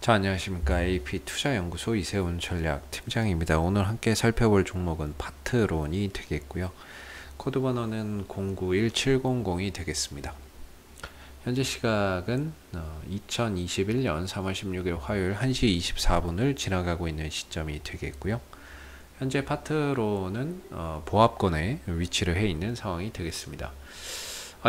자, 안녕하십니까. AP투자연구소 이세훈 전략 팀장입니다. 오늘 함께 살펴볼 종목은 파트론이 되겠고요. 코드 번호는 091700이 되겠습니다. 현재 시각은 2021년 3월 16일 화요일 1시 24분을 지나가고 있는 시점이 되겠고요. 현재 파트론은 보합권에 위치를 해 있는 상황이 되겠습니다.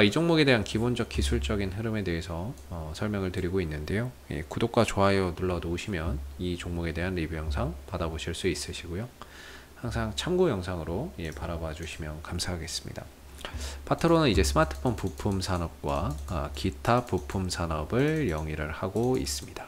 이 종목에 대한 기본적 기술적인 흐름에 대해서 설명을 드리고 있는데요. 구독과 좋아요 눌러 놓으시면 이 종목에 대한 리뷰 영상 받아보실 수 있으시고요. 항상 참고 영상으로 바라봐 주시면 감사하겠습니다. 파트론은 이제 스마트폰 부품 산업과 기타 부품 산업을 영위를 하고 있습니다.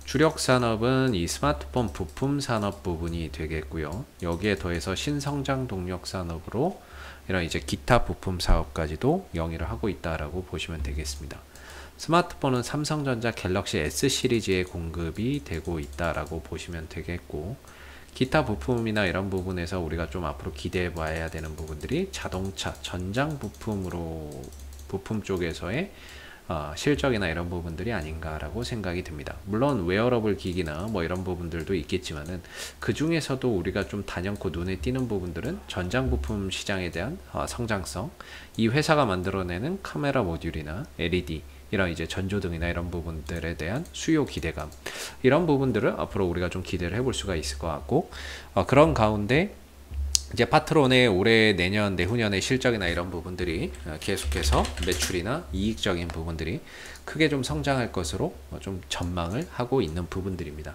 주력 산업은 이 스마트폰 부품 산업 부분이 되겠고요. 여기에 더해서 신성장 동력 산업으로 이런 이제 기타 부품 사업까지도 영위를 하고 있다라고 보시면 되겠습니다. 스마트폰은 삼성전자 갤럭시 S 시리즈의 공급이 되고 있다라고 보시면 되겠고, 기타 부품이나 이런 부분에서 우리가 좀 앞으로 기대해 봐야 되는 부분들이 자동차 전장 부품 쪽에서의 실적이나 이런 부분들이 아닌가라고 생각이 듭니다. 물론 웨어러블 기기나 뭐 이런 부분들도 있겠지만은 그 중에서도 우리가 좀 단연코 눈에 띄는 부분들은 전장 부품 시장에 대한 성장성, 이 회사가 만들어내는 카메라 모듈이나 LED 이런 이제 전조등이나 이런 부분들에 대한 수요 기대감, 이런 부분들을 앞으로 우리가 좀 기대를 해볼 수가 있을 것 같고, 그런 가운데 이제 파트론의 올해 내년 내후년의 실적이나 이런 부분들이 계속해서 매출이나 이익적인 부분들이 크게 좀 성장할 것으로 좀 전망을 하고 있는 부분들입니다.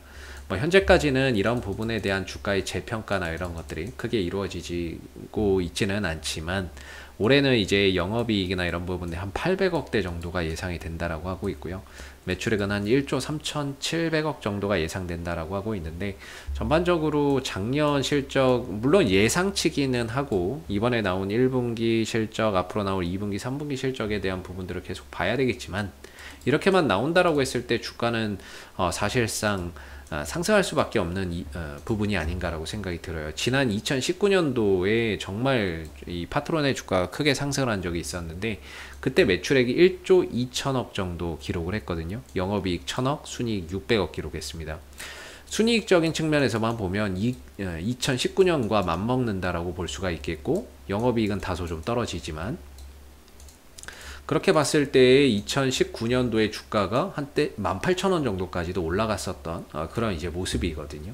현재까지는 이런 부분에 대한 주가의 재평가나 이런 것들이 크게 이루어지고 있지는 않지만, 올해는 이제 영업이익이나 이런 부분에 한 800억대 정도가 예상이 된다라고 하고 있고요. 매출액은 한 1조 3,700억 정도가 예상된다라고 하고 있는데, 전반적으로 작년 실적 물론 예상치기는 하고, 이번에 나온 1분기 실적, 앞으로 나올 2분기, 3분기 실적에 대한 부분들을 계속 봐야 되겠지만, 이렇게만 나온다라고 했을 때 주가는 사실상 상승할 수밖에 없는 부분이 아닌가라고 생각이 들어요. 지난 2019년도에 정말 이 파트론의 주가가 크게 상승을 한 적이 있었는데, 그때 매출액이 1조 2천억 정도 기록을 했거든요. 영업이익 1000억, 순이익 600억 기록했습니다. 순이익적인 측면에서만 보면 2019년과 맞먹는다라고 볼 수가 있겠고, 영업이익은 다소 좀 떨어지지만, 그렇게 봤을 때 2019년도의 주가가 한때 18,000원 정도까지도 올라갔었던 그런 이제 모습이거든요.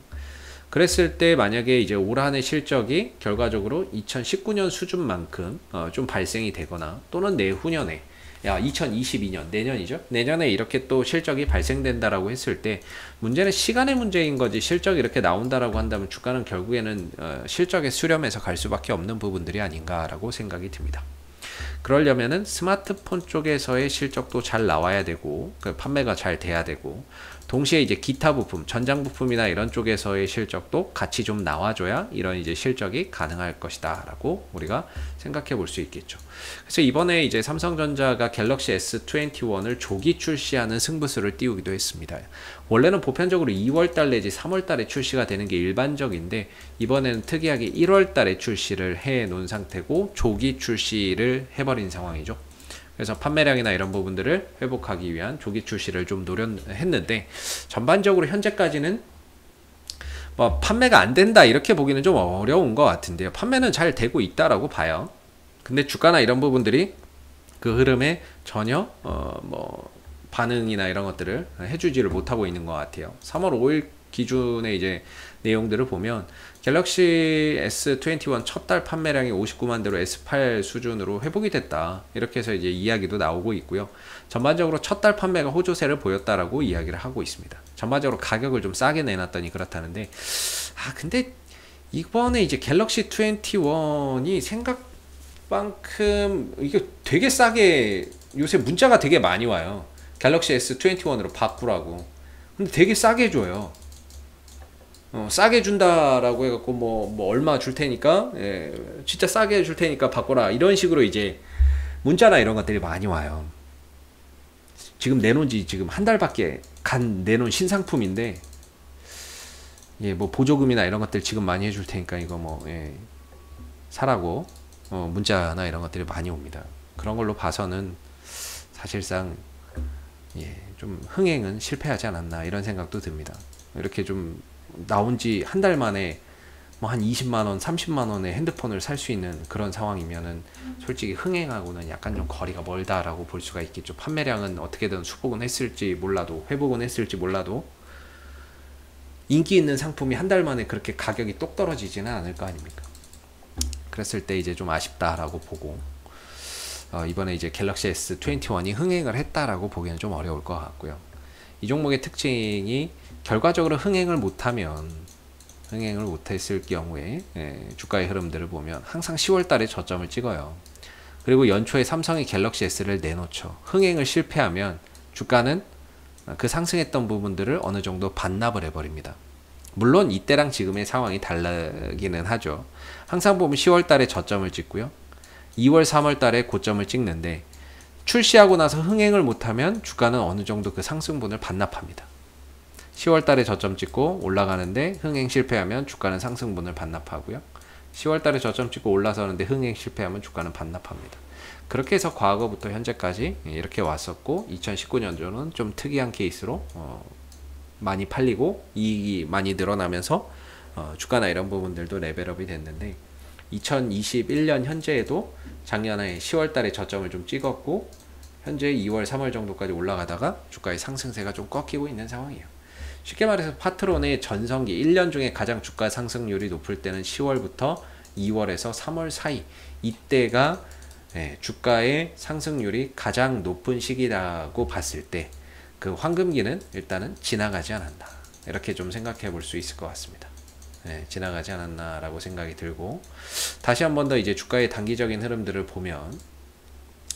그랬을 때 만약에 이제 올 한해 실적이 결과적으로 2019년 수준만큼 좀 발생이 되거나, 또는 내후년에 2022년 내년이죠. 내년에 이렇게 또 실적이 발생된다라고 했을 때, 문제는 시간의 문제인 거지, 실적이 이렇게 나온다라고 한다면 주가는 결국에는 실적의 수렴에서 갈 수밖에 없는 부분들이 아닌가라고 생각이 듭니다. 그러려면은 스마트폰 쪽에서의 실적도 잘 나와야 되고, 판매가 잘 돼야 되고, 동시에 이제 기타 부품, 전장 부품이나 이런 쪽에서의 실적도 같이 좀 나와줘야 이런 이제 실적이 가능할 것이다라고 우리가 생각해 볼 수 있겠죠. 그래서 이번에 이제 삼성전자가 갤럭시 S21을 조기 출시하는 승부수를 띄우기도 했습니다. 원래는 보편적으로 2월달 내지 3월달에 출시가 되는 게 일반적인데, 이번에는 특이하게 1월달에 출시를 해 놓은 상태고 조기 출시를 해버린 상황이죠. 그래서 판매량이나 이런 부분들을 회복하기 위한 조기 출시를 좀 노렸는데, 전반적으로 현재까지는 판매가 안 된다 이렇게 보기는 좀 어려운 것 같은데요. 판매는 잘 되고 있다라고 봐요. 근데 주가나 이런 부분들이 그 흐름에 전혀 반응이나 이런 것들을 해주지를 못하고 있는 것 같아요. 3월 5일 기준의 이제 내용들을 보면 갤럭시 S21 첫 달 판매량이 59만 대로 S8 수준으로 회복이 됐다, 이렇게 해서 이제 이야기도 나오고 있고요. 전반적으로 첫 달 판매가 호조세를 보였다라고 이야기를 하고 있습니다. 전반적으로 가격을 좀 싸게 내놨더니 그렇다는데, 근데 이번에 이제 갤럭시 21이 생각만큼 이게 되게 싸게, 요새 문자가 되게 많이 와요. 갤럭시 S21으로 바꾸라고. 근데 되게 싸게 줘요. 싸게 준다라고 해갖고 뭐 얼마 줄 테니까, 진짜 싸게 줄 테니까 바꿔라, 이런 식으로 이제 문자나 이런 것들이 많이 와요. 지금 내놓은 지 지금 한 달밖에 내놓은 신상품인데, 뭐 보조금이나 이런 것들 지금 많이 해줄 테니까 이거 사라고 문자나 이런 것들이 많이 옵니다. 그런 걸로 봐서는 사실상 예, 좀 흥행은 실패하지 않았나 이런 생각도 듭니다. 이렇게 좀 나온 지 한 달 만에 뭐 한 20만 원, 30만 원의 핸드폰을 살 수 있는 그런 상황이면은 솔직히 흥행하고는 약간 좀 거리가 멀다라고 볼 수가 있겠죠. 판매량은 어떻게든 수복은 했을지 몰라도, 회복은 했을지 몰라도 인기 있는 상품이 한 달 만에 그렇게 가격이 똑 떨어지지는 않을 거 아닙니까? 그랬을 때 이제 좀 아쉽다라고 보고 이번에 이제 갤럭시 S21이 흥행을 했다라고 보기에는 좀 어려울 것 같고요. 이 종목의 특징이 결과적으로 흥행을 못했을 경우에 주가의 흐름들을 보면 항상 10월 달에 저점을 찍어요. 그리고 연초에 삼성이 갤럭시 S를 내놓죠. 흥행을 실패하면 주가는 그 상승했던 부분들을 어느 정도 반납을 해버립니다. 물론 이때랑 지금의 상황이 다르기는 하죠. 항상 보면 10월 달에 저점을 찍고요. 2월, 3월 달에 고점을 찍는데 출시하고 나서 흥행을 못하면 주가는 어느 정도 그 상승분을 반납합니다. 10월 달에 저점 찍고 올라가는데 흥행 실패하면 주가는 상승분을 반납하고요. 10월 달에 저점 찍고 올라서는데 흥행 실패하면 주가는 반납합니다. 그렇게 해서 과거부터 현재까지 이렇게 왔었고 2019년도는 좀 특이한 케이스로 많이 팔리고 이익이 많이 늘어나면서 주가나 이런 부분들도 레벨업이 됐는데 2021년 현재에도 작년에 10월 달에 저점을 좀 찍었고 현재 2월, 3월 정도까지 올라가다가 주가의 상승세가 좀 꺾이고 있는 상황이에요. 쉽게 말해서 파트론의 전성기 1년 중에 가장 주가 상승률이 높을 때는 10월부터 2월에서 3월 사이 이때가 주가의 상승률이 가장 높은 시기라고 봤을 때 그 황금기는 일단은 지나가지 않았나 이렇게 좀 생각해 볼 수 있을 것 같습니다. 지나가지 않았나 라고 생각이 들고 다시 한 번 더 이제 주가의 단기적인 흐름들을 보면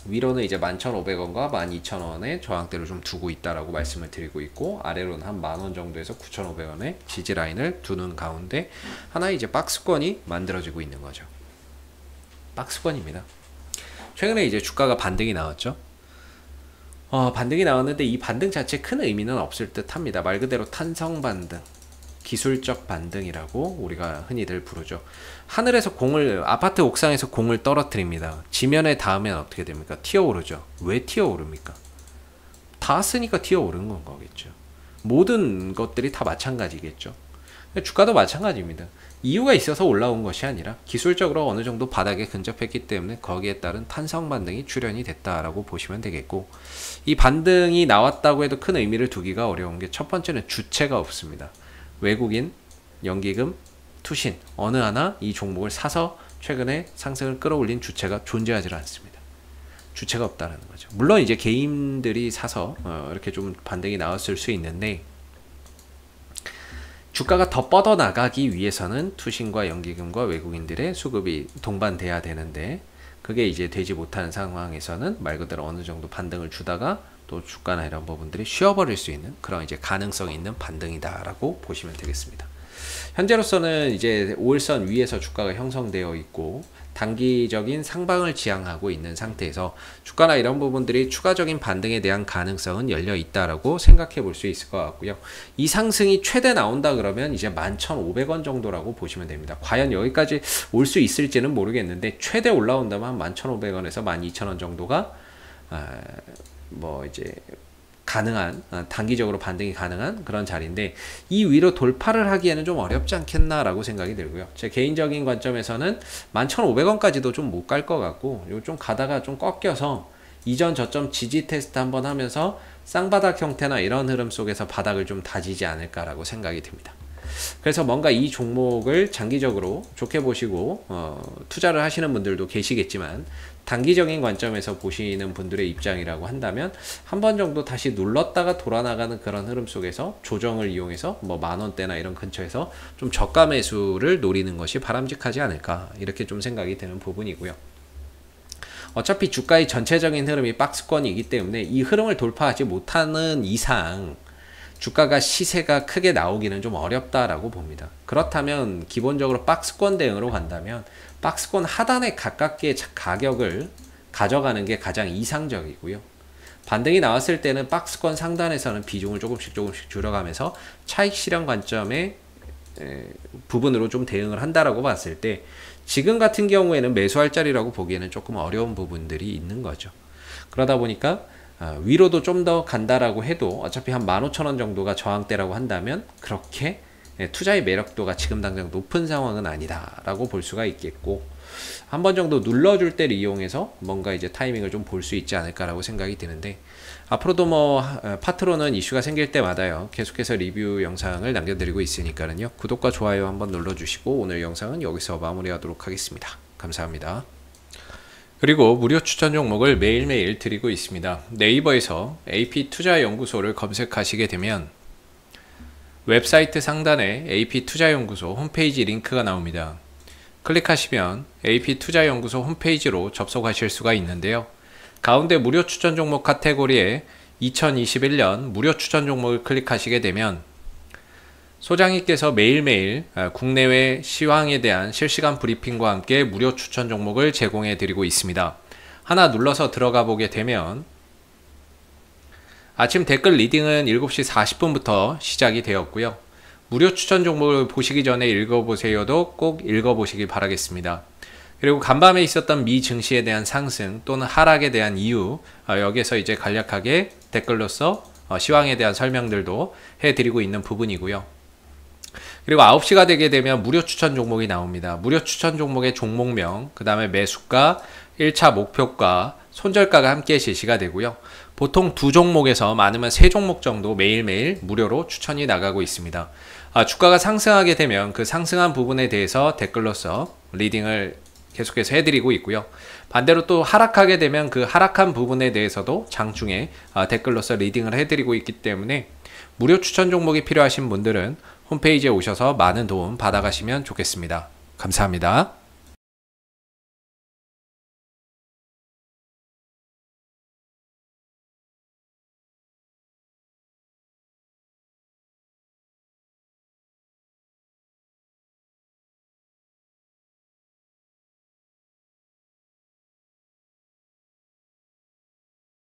위로는 이제 11,500원과 12,000원의 저항대를 좀 두고 있다라고 말씀을 드리고 있고 아래로는 한 만원 정도에서 9,500원의 지지라인을 두는 가운데 하나의 이제 박스권이 만들어지고 있는 거죠. 박스권입니다. 최근에 이제 주가가 반등이 나왔죠. 반등이 나왔는데 이 반등 자체에 큰 의미는 없을 듯 합니다. 말 그대로 탄성 반등, 기술적 반등이라고 우리가 흔히들 부르죠. 하늘에서 아파트 옥상에서 공을 떨어뜨립니다. 지면에 닿으면 어떻게 됩니까? 튀어오르죠. 왜 튀어오릅니까? 닿았으니까 튀어오른 건 거겠죠. 모든 것들이 다 마찬가지겠죠. 주가도 마찬가지입니다. 이유가 있어서 올라온 것이 아니라 기술적으로 어느 정도 바닥에 근접했기 때문에 거기에 따른 탄성 반등이 출현이 됐다라고 보시면 되겠고 이 반등이 나왔다고 해도 큰 의미를 두기가 어려운 게 첫 번째는 주체가 없습니다. 외국인, 연기금, 투신 어느 하나 이 종목을 사서 최근에 상승을 끌어올린 주체가 존재하지 않습니다. 주체가 없다는 거죠. 물론 이제 개인들이 사서 이렇게 좀 반등이 나왔을 수 있는데 주가가 더 뻗어나가기 위해서는 투신과 연기금과 외국인들의 수급이 동반돼야 되는데 그게 이제 되지 못하는 상황에서는 말 그대로 어느 정도 반등을 주다가 또 주가나 이런 부분들이 쉬어버릴 수 있는 그런 이제 가능성이 있는 반등이다라고 보시면 되겠습니다. 현재로서는 이제 5일선 위에서 주가가 형성되어 있고 단기적인 상방을 지향하고 있는 상태에서 주가나 이런 부분들이 추가적인 반등에 대한 가능성은 열려 있다라고 생각해 볼 수 있을 것 같고요. 이 상승이 최대 나온다 그러면 이제 11,500원 정도라고 보시면 됩니다. 과연 여기까지 올 수 있을지는 모르겠는데 최대 올라온다면 11,500원에서 12,000원 정도가 뭐 이제 가능한 단기적으로 반등이 가능한 그런 자리인데 이 위로 돌파를 하기에는 좀 어렵지 않겠나라고 생각이 들고요. 제 개인적인 관점에서는 11,500원까지도 좀 못 갈 것 같고 요 좀 가다가 좀 꺾여서 이전 저점 지지 테스트 한번 하면서 쌍바닥 형태나 이런 흐름 속에서 바닥을 좀 다지지 않을까라고 생각이 듭니다. 그래서 뭔가 이 종목을 장기적으로 좋게 보시고 투자를 하시는 분들도 계시겠지만 단기적인 관점에서 보시는 분들의 입장이라고 한다면 한 번 정도 다시 눌렀다가 돌아나가는 그런 흐름 속에서 조정을 이용해서 뭐 만원대나 이런 근처에서 좀 저가 매수를 노리는 것이 바람직하지 않을까 이렇게 좀 생각이 드는 부분이고요. 어차피 주가의 전체적인 흐름이 박스권이기 때문에 이 흐름을 돌파하지 못하는 이상 주가가 시세가 크게 나오기는 좀 어렵다라고 봅니다. 그렇다면 기본적으로 박스권 대응으로 간다면 박스권 하단에 가깝게 가격을 가져가는 게 가장 이상적이고요. 반등이 나왔을 때는 박스권 상단에서는 비중을 조금씩 줄여가면서 차익 실현 관점의 부분으로 좀 대응을 한다라고 봤을 때 지금 같은 경우에는 매수할 자리라고 보기에는 조금 어려운 부분들이 있는 거죠. 그러다 보니까 위로도 좀 더 간다라고 해도 어차피 한 15,000원 정도가 저항대라고 한다면 그렇게 투자의 매력도가 지금 당장 높은 상황은 아니다라고 볼 수가 있겠고, 한 번 정도 눌러줄 때를 이용해서 뭔가 이제 타이밍을 좀 볼 수 있지 않을까라고 생각이 드는데, 앞으로도 뭐 파트론은 이슈가 생길 때마다요 계속해서 리뷰 영상을 남겨드리고 있으니까요, 구독과 좋아요 한번 눌러주시고 오늘 영상은 여기서 마무리하도록 하겠습니다. 감사합니다. 그리고 무료 추천 종목을 매일매일 드리고 있습니다. 네이버에서 AP투자연구소를 검색하시게 되면 웹사이트 상단에 AP투자연구소 홈페이지 링크가 나옵니다. 클릭하시면 AP투자연구소 홈페이지로 접속하실 수가 있는데요. 가운데 무료 추천 종목 카테고리에 2021년 무료 추천 종목을 클릭하시게 되면 소장님께서 매일매일 국내외 시황에 대한 실시간 브리핑과 함께 무료 추천 종목을 제공해 드리고 있습니다. 하나 눌러서 들어가 보게 되면 아침 댓글 리딩은 7시 40분부터 시작이 되었고요. 무료 추천 종목을 보시기 전에 읽어보세요도 꼭 읽어보시기 바라겠습니다. 그리고 간밤에 있었던 미 증시에 대한 상승 또는 하락에 대한 이유, 여기에서 이제 간략하게 댓글로서 시황에 대한 설명들도 해드리고 있는 부분이고요. 그리고 9시가 되게 되면 무료 추천 종목이 나옵니다. 무료 추천 종목의 종목명, 그 다음에 매수가, 1차 목표가, 손절가가 함께 제시가 되고요. 보통 2종목에서 많으면 3종목 정도 매일매일 무료로 추천이 나가고 있습니다. 주가가 상승하게 되면 그 상승한 부분에 대해서 댓글로서 리딩을 계속해서 해드리고 있고요. 반대로 또 하락하게 되면 그 하락한 부분에 대해서도 장중에 댓글로서 리딩을 해드리고 있기 때문에 무료 추천 종목이 필요하신 분들은 홈페이지에 오셔서 많은 도움 받아가시면 좋겠습니다. 감사합니다.